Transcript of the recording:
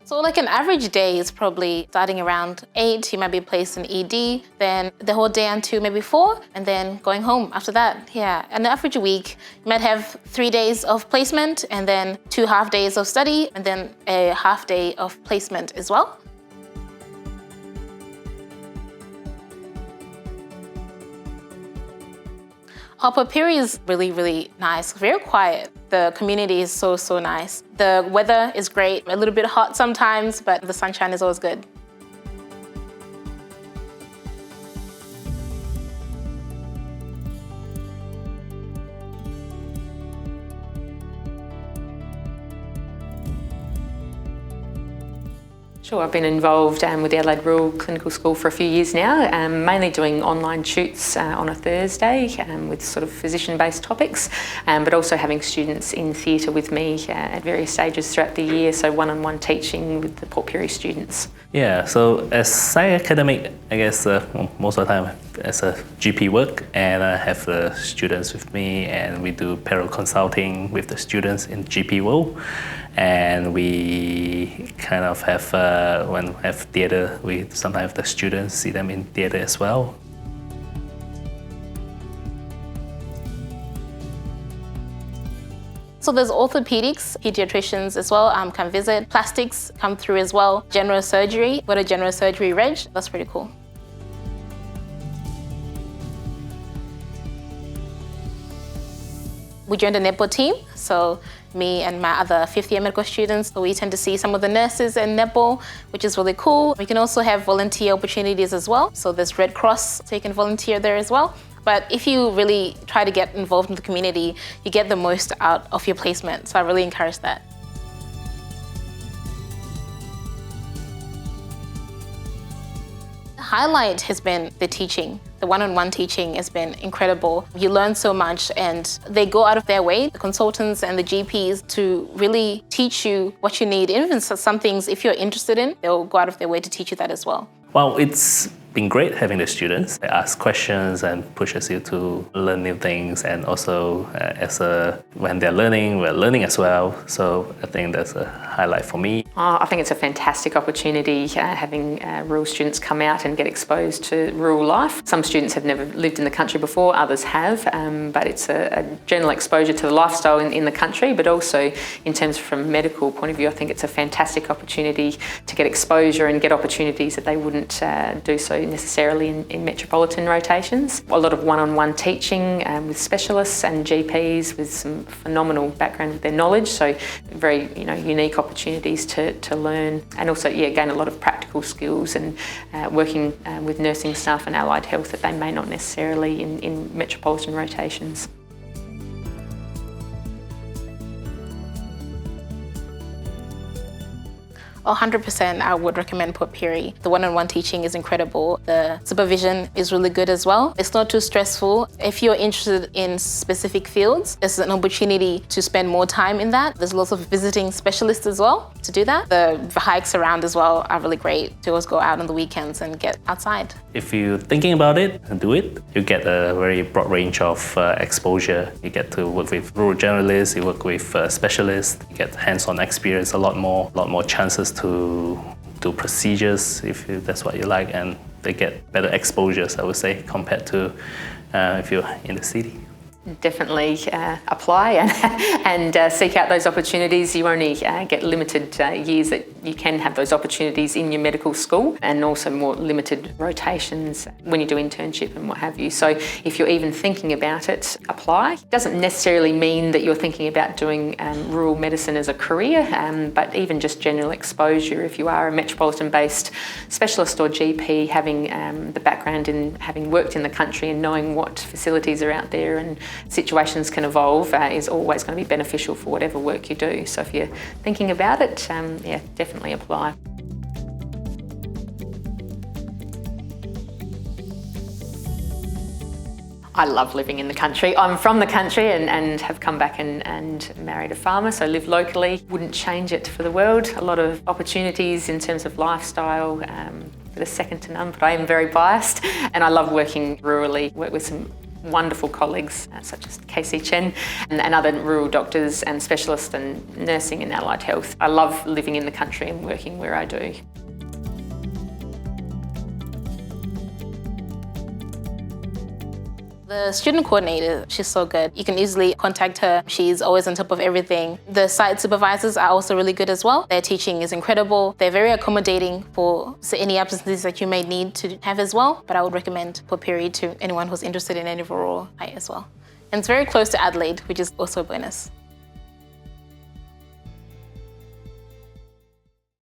So like an average day is probably starting around 8, you might be placed in ED, then the whole day until maybe 4, and then going home after that. Yeah, an average week, you might have 3 days of placement, and then 2 half days of study, and then a half day of placement as well. Pirie is really, really nice, very quiet. The community is so, so nice. The weather is great, a little bit hot sometimes, but the sunshine is always good. Sure, I've been involved with the Adelaide Rural Clinical School for a few years now, mainly doing online shoots on a Thursday with sort of physician-based topics, but also having students in theatre with me at various stages throughout the year, so one-on-one teaching with the Port Pirie students. Yeah, so as Psych Academic, I guess most of the time as a GP work, and I have the students with me, and we do payroll consulting with the students in GP role. And we kind of have, when we have theatre, we sometimes have the students see them in theatre as well. So there's orthopedics, pediatricians as well can visit. Plastics come through as well. General surgery, got a general surgery reg, that's pretty cool. We joined a netball team, so me and my other 5th-year medical students, so we tend to see some of the nurses in netball, which is really cool. We can also have volunteer opportunities as well, so there's Red Cross, so you can volunteer there as well. But if you really try to get involved in the community, you get the most out of your placement, so I really encourage that. The highlight has been the teaching. The one-on-one teaching has been incredible. You learn so much, and they go out of their way, the consultants and the GPs, to really teach you what you need. Even some things, if you're interested in, they'll go out of their way to teach you that as well. Well, it's been great having the students. They ask questions and pushes you to learn new things, and also when they're learning, we're learning as well. So I think that's a highlight for me. I think it's a fantastic opportunity having rural students come out and get exposed to rural life. Some students have never lived in the country before, others have, but it's a general exposure to the lifestyle in the country, but also in terms from a medical point of view, I think it's a fantastic opportunity to get exposure and get opportunities that they wouldn't do so necessarily in metropolitan rotations. A lot of one-on-one teaching with specialists and GPs with some phenomenal background with their knowledge, so very unique opportunities to learn, and also gain a lot of practical skills and working with nursing staff and allied health that they may not necessarily in metropolitan rotations. 100% I would recommend Port Pirie. The one-on-one teaching is incredible. The supervision is really good as well. It's not too stressful. If you're interested in specific fields, there's an opportunity to spend more time in that. There's lots of visiting specialists as well to do that. The hikes around as well are really great to always go out on the weekends and get outside. If you're thinking about it and do it, you get a very broad range of exposure. You get to work with rural generalists, you work with specialists, you get hands-on experience, a lot more chances to do procedures if that's what you like, and they get better exposures, I would say, compared to if you're in the city. Definitely apply and seek out those opportunities. You only get limited years that you can have those opportunities in your medical school, and also more limited rotations when you do internship and what have you. So if you're even thinking about it, apply. It doesn't necessarily mean that you're thinking about doing rural medicine as a career, but even just general exposure. If you are a metropolitan-based specialist or GP, having the background in having worked in the country and knowing what facilities are out there and situations can evolve is always going to be beneficial for whatever work you do. So if you're thinking about it, definitely apply. I love living in the country. I'm from the country and have come back and married a farmer, so live locally. Wouldn't change it for the world. A lot of opportunities in terms of lifestyle that are second to none, but I am very biased, and I love working rurally. Work with some wonderful colleagues such as Casey Chen and other rural doctors and specialists in nursing and allied health. I love living in the country and working where I do. The student coordinator, she's so good. You can easily contact her. She's always on top of everything. The site supervisors are also really good as well. Their teaching is incredible. They're very accommodating for any absences that you may need to have as well. But I would recommend Pirie to anyone who's interested in any rural site as well. And it's very close to Adelaide, which is also a bonus.